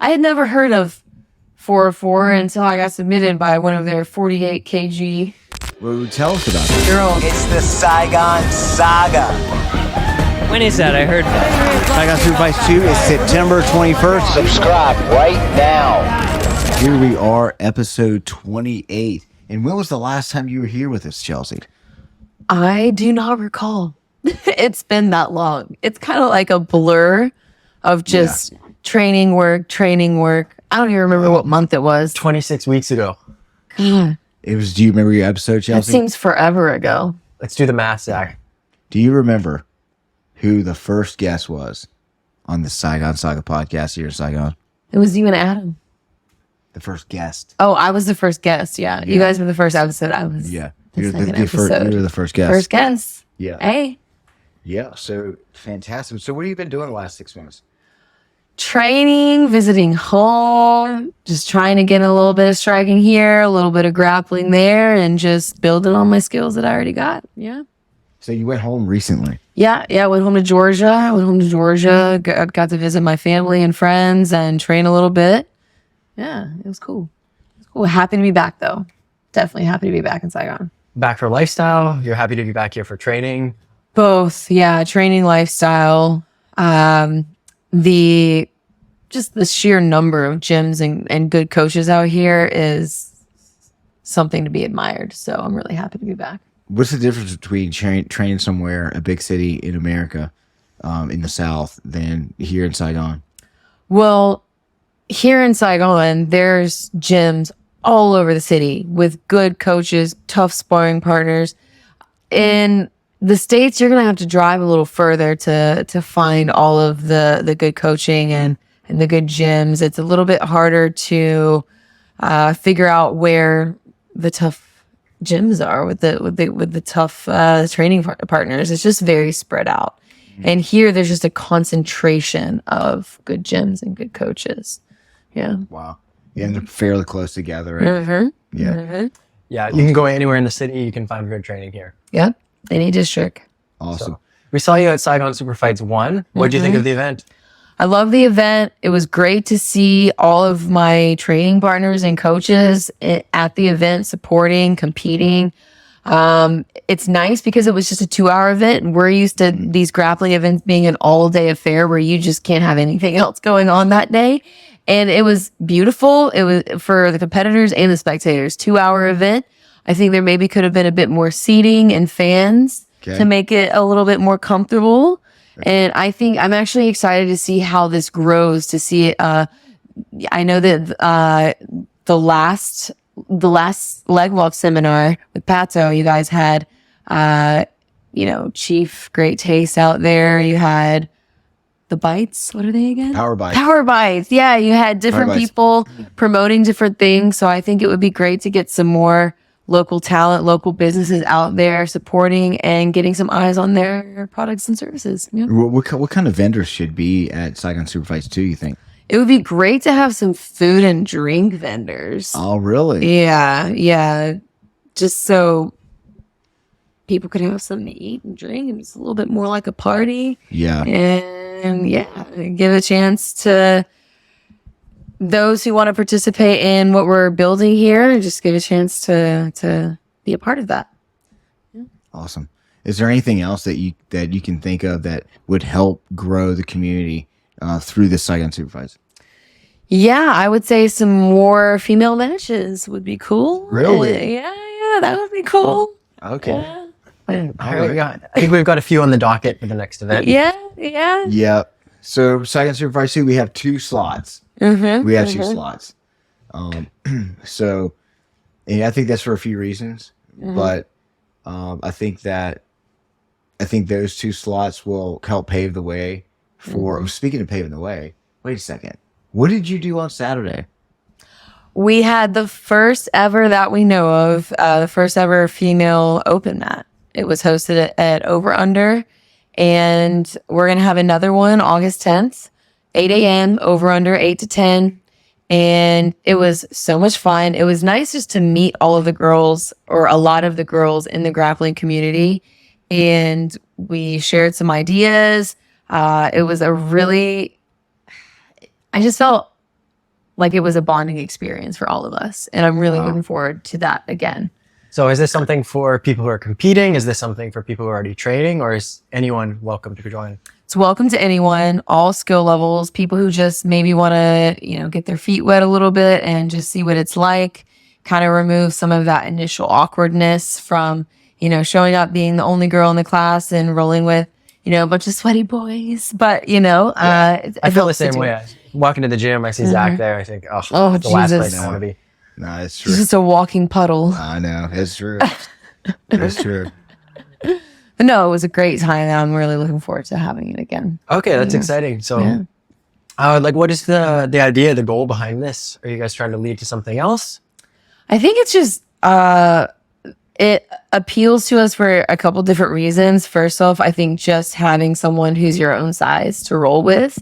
I had never heard of 404 until I got submitted by one of their 48 kg Well, tell us about it. girls. It's the Saigon Saga. When is that? I heard Saigon Super Fights 2 is September 21st. Subscribe right now. Here we are, episode 28. And when was the last time you were here with us, Chelsea? I do not recall. It's been that long. It's kind of like a blur of just training work. I don't even remember what month it was. 26 weeks ago. God, It was. Do you remember your episode, that Chelsea? seems forever ago. Let's do the math, Zach. Do you remember who the first guest was on the Saigon Saga podcast here in Saigon? It was you and Adam. The first guest. Oh, I was the first guest. Yeah. You guys were the first episode. I was Yeah. the You're second the first, episode. you were the first guest. First guest. Yeah. Hey. Yeah. So fantastic. So what have you been doing the last 6 months? Training, visiting home, just trying to get a little bit of striking here, a little bit of grappling there, and just building on my skills that I already got. Yeah. So you went home recently. Yeah. I went home to Georgia. Got to visit my family and friends and train a little bit. Yeah, it was cool. Happy to be back, though. Definitely happy to be back in Saigon. Back for lifestyle. You're happy to be back here for training. Both, yeah. Training, lifestyle. The sheer number of gyms and good coaches out here is something to be admired. So I'm really happy to be back. What's the difference between training somewhere, a big city in America, in the South, than here in Saigon? Well, here in Saigon, there's gyms all over the city with good coaches, tough sparring partners. In the States, you're going to have to drive a little further to find all of the good coaching and the good gyms. It's a little bit harder to figure out where the tough gyms are with the tough training partners. It's just very spread out. And here, there's just a concentration of good gyms and good coaches. Yeah. Wow. Yeah, and they're fairly close together. Right? Mm-hmm. Yeah. Mm-hmm. Yeah, you can go anywhere in the city. You can find good training here. Yep. Any district. Awesome. So, we saw you at Saigon Super Fights I. What did you think of the event? I love the event. It was great to see all of my training partners and coaches at the event, supporting, competing. It's nice because it was just a 2-hour event, and we're used to these grappling events being an all-day affair where you just can't have anything else going on that day. And it was beautiful. It was for the competitors and the spectators. 2-hour event. I think there maybe could have been a bit more seating and fans to make it a little bit more comfortable. And I think I'm actually excited to see how this grows, to see it. I know that the last leg walk seminar with Pato, you guys had, Chief Great Taste out there. You had the bites. What are they again? Power bites. Power bites. Yeah, you had different people promoting different things. So I think it would be great to get some more local talent, local businesses out there supporting and getting some eyes on their products and services. Yeah. What kind of vendors should be at Saigon Super Fights 2, you think? It would be great to have some food and drink vendors. Oh, really? Yeah. Just so people could have something to eat and drink, and it's a little bit more like a party. Yeah. And give a chance to those who want to participate in what we're building here, just give a chance to be a part of that. Yeah. Awesome. Is there anything else that you can think of that would help grow the community through the Saigon Super Fights? Yeah, I would say some more female matches would be cool. Really? Yeah, that would be cool. Okay. Yeah. I think we've got a few on the docket for the next event. Yeah. So Saigon Super Fights 2, we have 2 slots. Mm-hmm. We have 2 slots. So, and I think that's for a few reasons, but I think those 2 slots will help pave the way for. Speaking of paving the way, wait a second. What did you do on Saturday? We had the first ever that we know of, the first ever female open mat. It was hosted at Over Under, and we're going to have another one August 10th, 8 a.m., Over Under, 8 to 10. And it was so much fun. It was nice just to meet all of the girls, or a lot of the girls in the grappling community. And we shared some ideas. It was I just felt like it was a bonding experience for all of us. And I'm really looking forward to that again. So is this something for people who are competing? Is this something for people who are already training, or is anyone welcome to join? It's welcome to anyone, all skill levels, people who just maybe want to, get their feet wet a little bit and just see what it's like, kind of remove some of that initial awkwardness from, showing up being the only girl in the class and rolling with, a bunch of sweaty boys. But, I feel the same way. I walk into the gym, I see Zach there. I think, oh, the last Jesus. place I want to be. No, it's true. It's just a walking puddle. I know. It's true. It's true. But no, it was a great time, and I'm really looking forward to having it again. Okay, that's exciting. So, what is the idea, the goal behind this? Are you guys trying to lead to something else? I think it's just it appeals to us for a couple different reasons. First off, I think just having someone who's your own size to roll with.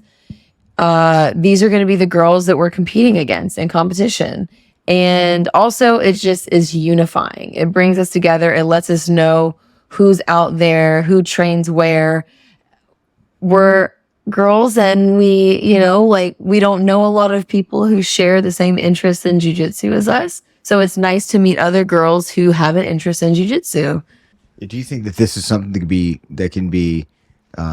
These are going to be the girls that we're competing against in competition. And also, it just is unifying. It brings us together. It lets us know who's out there, who trains where. We're girls, and we don't know a lot of people who share the same interests in jiu-jitsu as us. So it's nice to meet other girls who have an interest in jiu-jitsu. Do you think that this is something that can be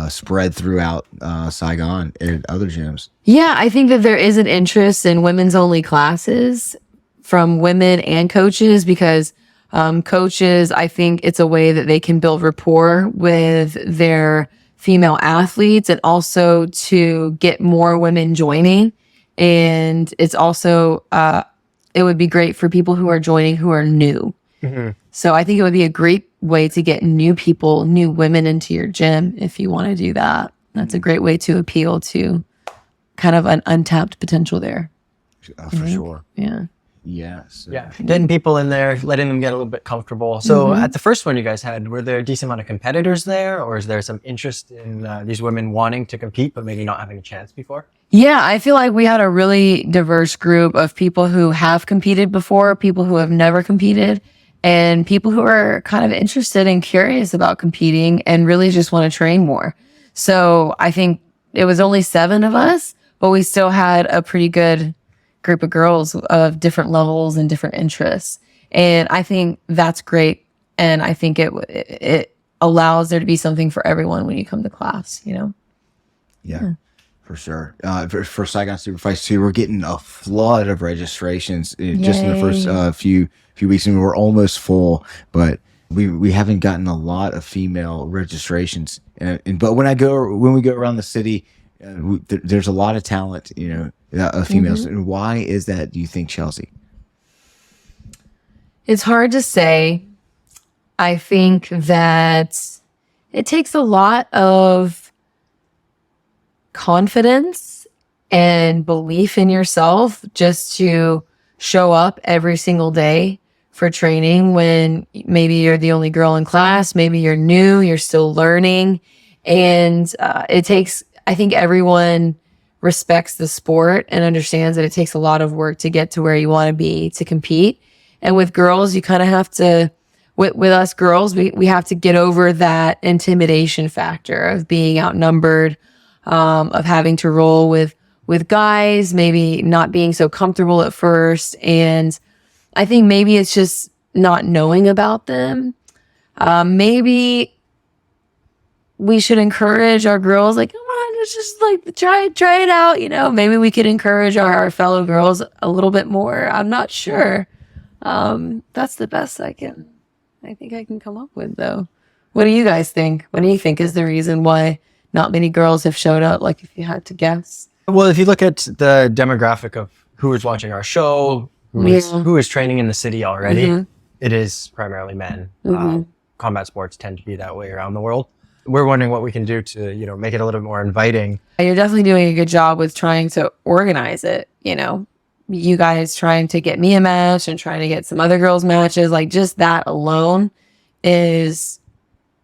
spread throughout Saigon and other gyms? Yeah, I think that there is an interest in women's only classes from women and coaches, because coaches, I think it's a way that they can build rapport with their female athletes, and also to get more women joining. And it's also, it would be great for people who are joining who are new. Mm-hmm. So I think it would be a great way to get new people, new women into your gym if you want to do that. That's a great way to appeal to kind of an untapped potential there. For sure. Yeah. Yes. Yeah. Getting people in there, letting them get a little bit comfortable. So at the first one you guys had, were there a decent amount of competitors there, or is there some interest in these women wanting to compete but maybe not having a chance before? Yeah, I feel like we had a really diverse group of people who have competed before, people who have never competed, and people who are kind of interested and curious about competing and really just want to train more. So I think it was only 7 of us, but we still had a pretty good group of girls of different levels and different interests. And I think that's great. And I think it allows there to be something for everyone when you come to class, Yeah. For sure. For Saigon Super Fights 2, we're getting a flood of registrations just in the first few weeks, and we're almost full. But we haven't gotten a lot of female registrations. But when we go around the city, there's a lot of talent, of females. And why is that, do you think, Chelsea? It's hard to say. I think that it takes a lot of confidence and belief in yourself just to show up every single day for training when maybe you're the only girl in class, maybe you're new, you're still learning. And it takes, I think everyone respects the sport and understands that it takes a lot of work to get to where you want to be to compete. And with girls, you kind of have to, with us girls, we have to get over that intimidation factor of being outnumbered, of having to roll with guys, maybe not being so comfortable at first. And I think maybe it's just not knowing about them. Maybe we should encourage our girls, like, come on, let's just like try it out. Maybe we could encourage our fellow girls a little bit more. I'm not sure. That's the best I think I can come up with, though. What do you guys think? What do you think is the reason why not many girls have showed up? Like, if you had to guess. Well, if you look at the demographic of who is watching our show, who is training in the city already, it is primarily men. Combat sports tend to be that way around the world. We're wondering what we can do to, make it a little bit more inviting. You're definitely doing a good job with trying to organize it, You guys trying to get me a match and trying to get some other girls matches, like just that alone is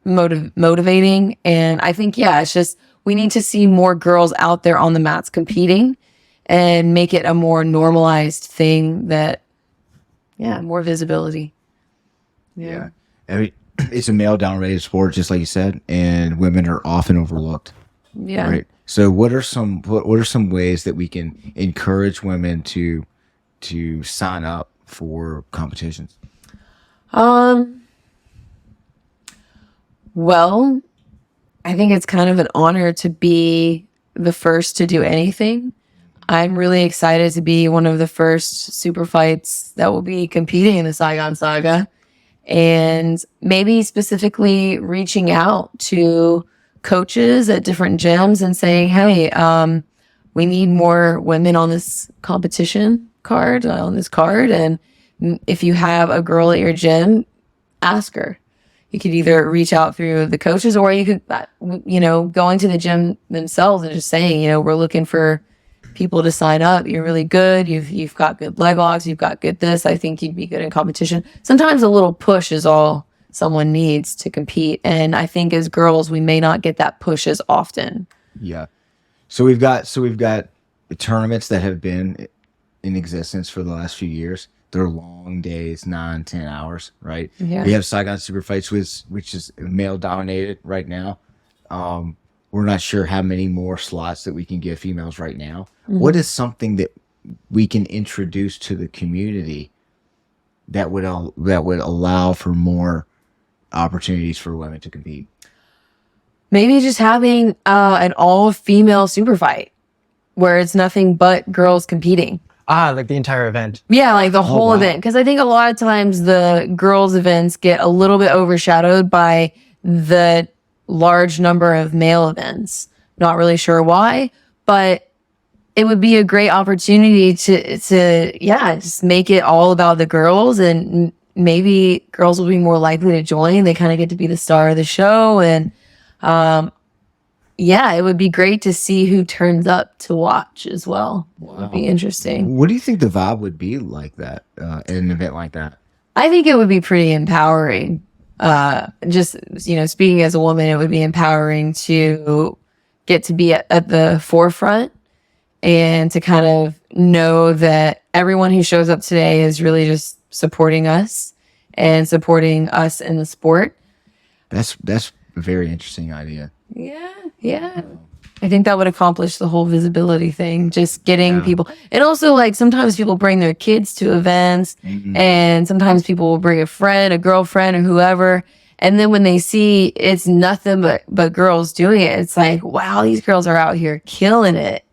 motivating. And I think, it's just, we need to see more girls out there on the mats competing and make it a more normalized thing that, more visibility. Yeah. I mean, it's a male dominated sport, just like you said, and women are often overlooked. Yeah. Right. So what are some ways that we can encourage women to sign up for competitions? Well, I think it's kind of an honor to be the first to do anything. I'm really excited to be one of the first super fights that will be competing in the Saigon Saga, and maybe specifically reaching out to coaches at different gyms and saying, hey, we need more women on this competition card, on this card. And if you have a girl at your gym, ask her. You could either reach out through the coaches, or you could, going to the gym themselves and just saying, we're looking for people to sign up. You're really good. You've got good leg locks. You've got good this. I think you'd be good in competition. Sometimes a little push is all someone needs to compete. And I think as girls, we may not get that push as often. Yeah. So we've got tournaments that have been in existence for the last few years. They're long days, 9-10 hours, right? Yeah. We have Saigon Super Fights, which is male dominated right now. We're not sure how many more slots that we can give females right now. Mm-hmm. What is something that we can introduce to the community that would allow for more opportunities for women to compete? Maybe just having an all-female super fight where it's nothing but girls competing. Like the entire event. Yeah, like the whole event. Because I think a lot of times the girls' events get a little bit overshadowed by the large number of male events. Not really sure why, but it would be a great opportunity to just make it all about the girls, and maybe girls will be more likely to join. They kind of get to be the star of the show, and it would be great to see who turns up to watch as well. Wow. It would be interesting. What do you think the vibe would be like that in an event like that? I think it would be pretty empowering. Just, speaking as a woman, it would be empowering to get to be at the forefront and to kind of know that everyone who shows up today is really just supporting us and supporting us in the sport. That's a very interesting idea. Yeah. I think that would accomplish the whole visibility thing, just getting people. And also, like, sometimes people bring their kids to events, mm-hmm. and sometimes people will bring a friend, a girlfriend, or whoever. And then when they see it's nothing but girls doing it, it's like, wow, these girls are out here killing it,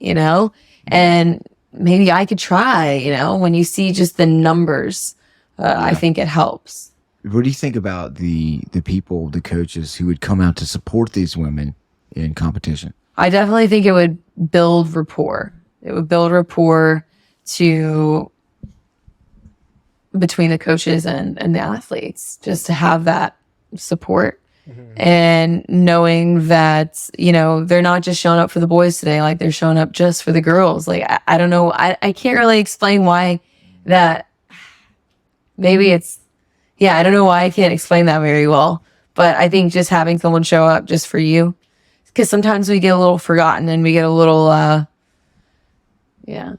And maybe I could try, when you see just the numbers, I think it helps. What do you think about the people, the coaches who would come out to support these women in competition? I definitely think it would build rapport. It would build rapport between the coaches and the athletes, just to have that support. Mm-hmm. And knowing that, they're not just showing up for the boys today, like they're showing up just for the girls. Like, I don't know. I can't really explain why that. Maybe it's, I don't know why I can't explain that very well. But I think just having someone show up just for you, because sometimes we get a little forgotten and we get a little, Yeah,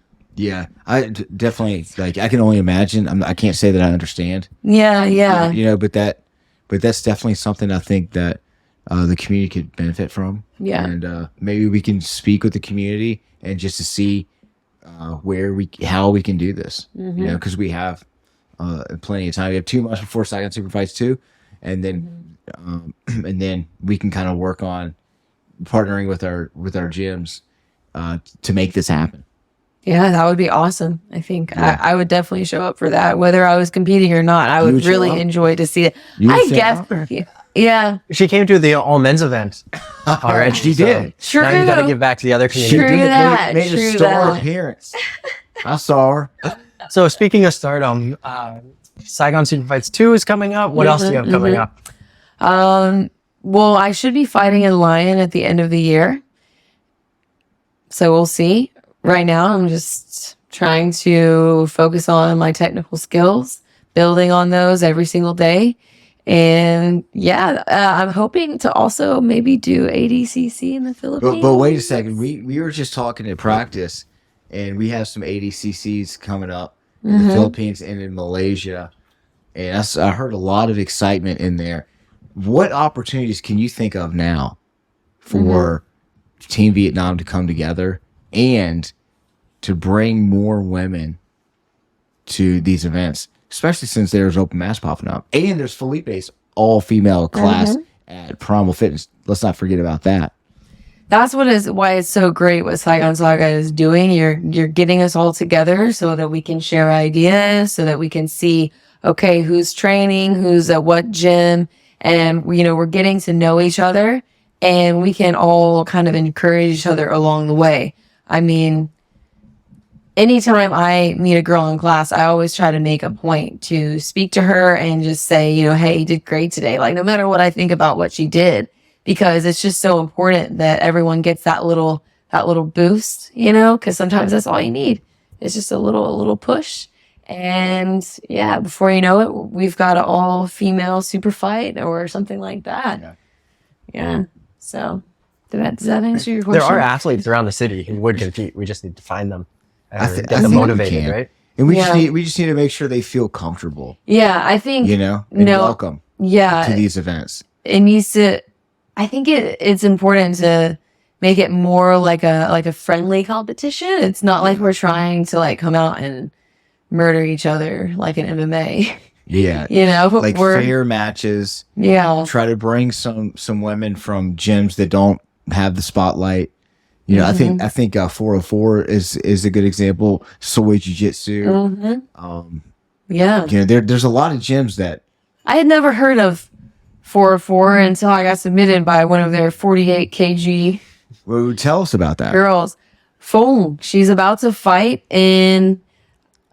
I definitely, like, I can only imagine. I can't say that I understand. Yeah. But that's definitely something I think that the community could benefit from. Yeah. And maybe we can speak with the community and just to see how we can do this. Mm-hmm. Because we have plenty of time. We have 2 months before Saigon Super Fights II, and then we can kind of work on partnering with our gyms to make this happen. Yeah, that would be awesome. I think I would definitely show up for that, whether I was competing or not. I would really enjoy to see it. I guess. Yeah. She came to the all men's event already. She did. True. Now you got to give back to the other community. True that. Made a star appearance. I saw her. So speaking of stardom, Saigon Super Fights II is coming up. What else do you have coming up? Well, I should be fighting in Lion at the end of the year. So we'll see. Right now, I'm just trying to focus on my technical skills, building on those every single day. And I'm hoping to also maybe do ADCC in the Philippines. But wait a second. We were just talking at practice, and we have some ADCCs coming up in the Philippines and in Malaysia. And I heard a lot of excitement in there. What opportunities can you think of now for Team Vietnam to come together and to bring more women to these events, especially since there's open mass popping up. And there's Felipe's all-female class at Primal Fitness. Let's not forget about that. That's why it's so great what Saigon Saga is doing. You're getting us all together so that we can share ideas, so that we can see, okay, who's training, who's at what gym, and we're getting to know each other, and we can all kind of encourage each other along the way. I mean, anytime I meet a girl in class, I always try to make a point to speak to her and just say, hey, you did great today. Like, no matter what I think about what she did, because it's just so important that everyone gets that little boost, because sometimes that's all you need. It's just a little push. And yeah, before you know it, we've got an all female super fight or something like that. Yeah. So does that answer your question? There are athletes around the city who would compete. We just need to find them. I Get them motivated, right? And we just need to make sure they feel comfortable. Yeah, I think and welcome. Yeah, to these events. It needs to. I think it's important to make it more like a friendly competition. It's not like we're trying to like come out and murder each other like an MMA. Yeah, but like fair matches. Yeah, try to bring some women from gyms that don't have the spotlight. I think 404 is a good example. Soy Jiu-Jitsu. There's a lot of gyms that I had never heard of 404 until I got submitted by one of their 48 kg. Well, tell us about that. Girls. Fong, she's about to fight in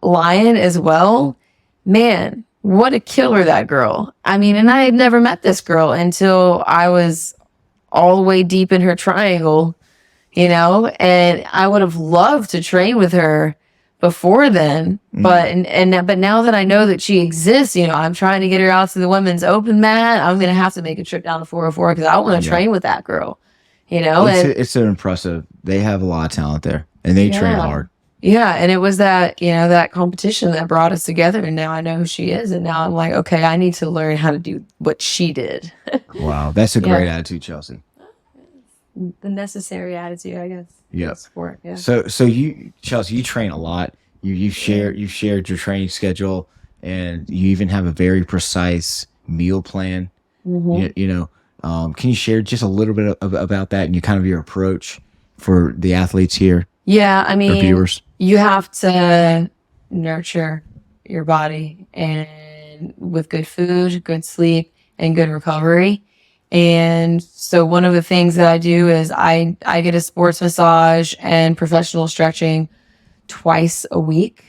Lion as well. Man, what a killer that girl. I mean, and I had never met this girl until I was all the way deep in her triangle. And I would have loved to train with her before then, but now that I know that she exists, I'm trying to get her out to the women's open mat. I'm gonna have to make a trip down to 404 because I want to train with that girl. It's an impressive. They have a lot of talent there, and they train hard. Yeah, and it was that that competition that brought us together, and now I know who she is, and now I'm like, okay, I need to learn how to do what she did. Wow, that's a great attitude, Chelsea. The necessary attitude, I guess. Yeah. Sport. Yeah. So you, Chelsea, you train a lot. You shared your training schedule, and you even have a very precise meal plan. Can you share just a little bit about that and your approach for the athletes here? Yeah, I mean, viewers, you have to nurture your body and with good food, good sleep, and good recovery. And so one of the things that I do is I get a sports massage and professional stretching twice a week.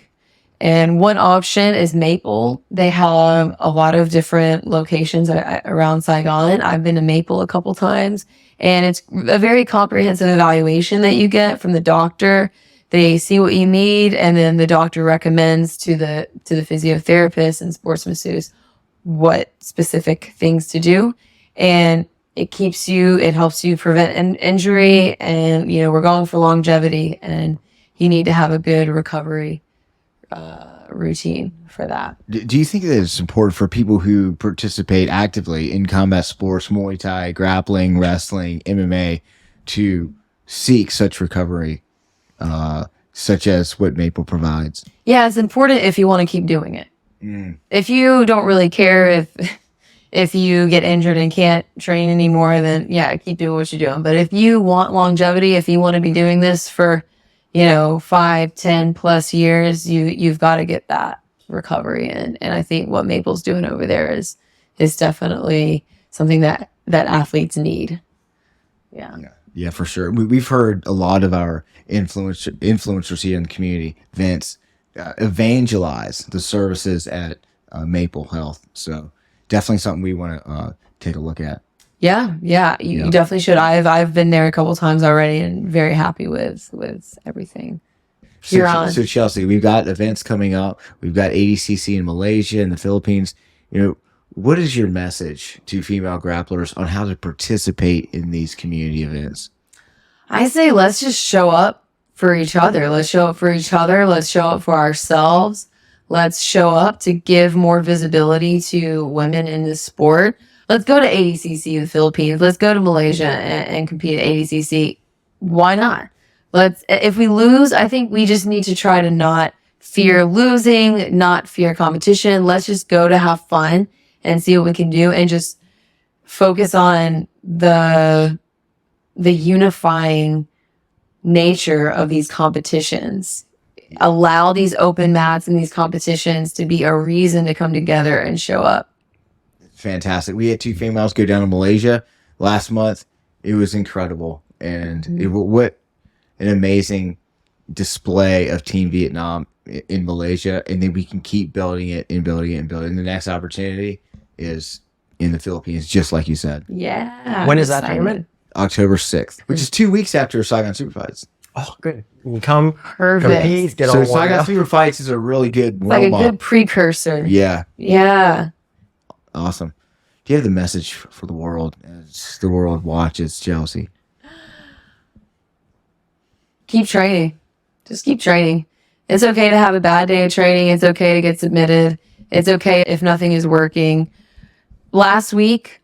And one option is Maple. They have a lot of different locations around Saigon. I've been to Maple a couple times, and it's a very comprehensive evaluation that you get from the doctor. They see what you need, and then the doctor recommends to the physiotherapist and sports masseuse what specific things to do. And it helps you prevent an injury, and we're going for longevity, and you need to have a good recovery routine for that. Do you think that it's important for people who participate actively in combat sports, Muay Thai, grappling, wrestling, MMA, to seek such recovery, such as what Maple provides? Yeah, it's important if you want to keep doing it. If you don't really care if you get injured and can't train anymore, then keep doing what you're doing. But if you want longevity, if you want to be doing this for 5, 10 plus years, you've got to get that recovery in. And I think what Maple's doing over there is definitely something that athletes need. Yeah, for sure. We've heard a lot of our influencers here in the community, Vince, evangelize the services at Maple Health. So definitely something we want to take a look at. You definitely should. I've been there a couple times already and very happy with everything. So Chelsea, we've got events coming up. We've got ADCC in Malaysia and the Philippines. What is your message to female grapplers on how to participate in these community events? I say let's just show up for each other. Let's show up for each other. Let's show up for ourselves. Let's show up to give more visibility to women in this sport. Let's go to ADCC in the Philippines. Let's go to Malaysia and compete at ADCC. why not? If we lose, I think we just need to try to not fear losing, not fear competition. Let's just go to have fun and see what we can do and just focus on the unifying nature of these competitions. Allow these open mats and these competitions to be a reason to come together and show up. Fantastic. We had 2 females go down to Malaysia last month. It was incredible. And what an amazing display of Team Vietnam in Malaysia. And then we can keep building it and building it and building it. And the next opportunity is in the Philippines, just like you said. Yeah. When is that tournament? October 6th, which is 2 weeks after Saigon Super Fights. Oh, good. You can come, Perfect. compete, get So all Saigon warmed Super Fights is a really good Like a warm-up. good precursor. Yeah. Yeah. Awesome. Do you have the message for the world as the world watches Chelsea? Keep training. Just keep training. It's okay to have a bad day of training. It's okay to get submitted. It's okay if nothing is working. Last week,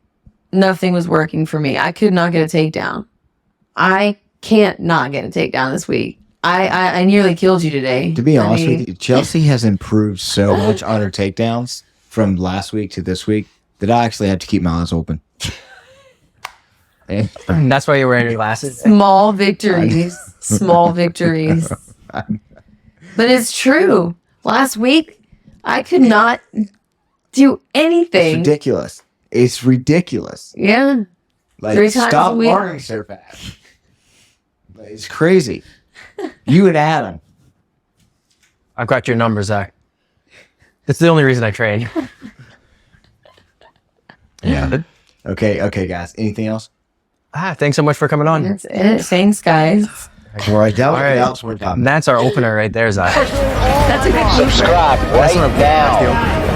nothing was working for me. I could not get a takedown. I can't not get a takedown this week. I nearly killed you today. To be honest with you, Chelsea has improved so much on her takedowns from last week to this week that I actually have to keep my eyes open. And That's why you're wearing your glasses. Small victories. Small victories. But it's true. Last week, I could not do it's anything. ridiculous. It's ridiculous. Yeah. Like, 3 times stop a week. learning so fast. Like, it's crazy. You and Adam. I've got your number, Zach. It's the only reason I train. Yeah. Okay, guys. Anything else? Thanks so much for coming on. That's it. Thanks, guys. All right. All right. That's what we're talking. That's our opener right there, Zach. That's a good Subscribe right That's now. the opener.